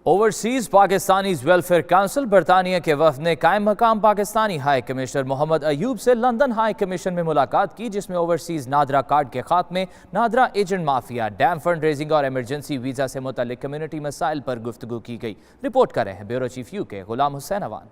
Overseas Pakistanis welfare council برطانیہ کے وفد نے قائم مقام پاکستانی ہائی کمشنر محمد ایوب سے لندن ہائی کمیشن میں ملاقات کی، جس میں اوورسیز نادرا کارڈ کے خاتمے، NADRA agent mafia, dam fund raising اور ایمرجنسی ویزا سے متعلق کمیونٹی مسائل پر گفتگو کی گئی۔ رپورٹ کر رہے ہیں bureau chief UK Ghulam Hussain Awan.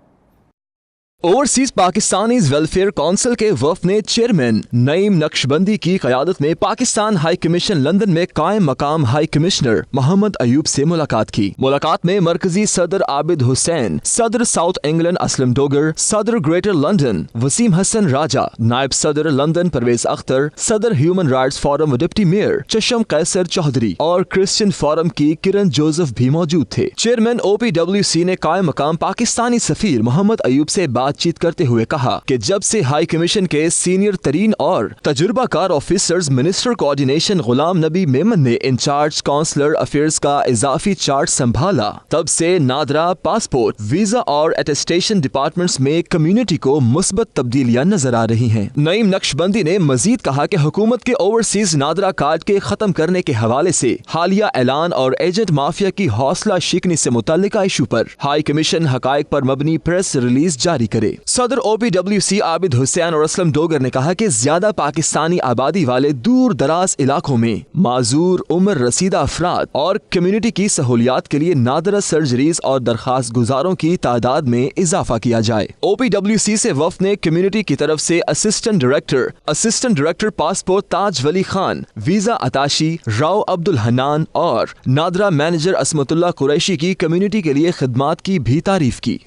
Overseas Pakistanis welfare council کے وفد نے چیئرمین نعیم نقشبندی کی قیادت میں پاکستان ہائی کمیشن لندن میں قائم مقام ہائی کمشنر محمد ایوب سے ملاقات کی۔ ملاقات میں مرکزی صدر عابد حسین، صدر ساؤتھ انگلینڈ اسلم ڈوگر، صدر گریٹر لندن وسیم حسن راجہ، نائب صدر لندن پرویز اختر، صدر ہیومن رائٹس فورم و ڈپٹی میئر چشم قیصر چودھری اور کرسچین فورم کی کرن جوزف بھی موجود تھے۔ چیئرمین OPWC نے قائم مقام پاکستانی سفیر محمد ایوب سے بات چیت کرتے ہوئے کہا کہ جب سے ہائی کمیشن کے سینئر ترین اور تجربہ کار آفیسرز منسٹر کوآرڈینیشن غلام نبی میمن نے انچارج کونسلر افیئرز کا اضافی چارج سنبھالا، تب سے نادرا، پاسپورٹ، ویزا اور اٹیسٹیشن ڈپارٹمنٹس میں کمیونٹی کو مثبت تبدیلیاں نظر آ رہی ہیں۔ نعیم نقشبندی نے مزید کہا کہ حکومت کے اوورسیز نادرا کارڈ کے ختم کرنے کے حوالے سے حالیہ اعلان اور ایجنٹ مافیا کی حوصلہ شکنی سے متعلقہ ایشو پر ہائی کمیشن حقائق پر مبنی پریس ریلیز جاری کرے۔ صدر OPWC عابد حسین اور اسلم ڈوگر نے کہا کہ زیادہ پاکستانی آبادی والے دور دراز علاقوں میں معذور، عمر رسیدہ افراد اور کمیونٹی کی سہولیات کے لیے نادرا سرجریز اور درخواست گزاروں کی تعداد میں اضافہ کیا جائے۔ OPWC سے وفد نے کمیونٹی کی طرف سے اسسٹنٹ ڈائریکٹر پاسپورٹ تاج ولی خان، ویزا اتاشی راؤ عبد الحنان اور نادرا مینیجر عصمت اللہ قریشی کی کمیونٹی کے لیے خدمات کی بھی تعریف کی۔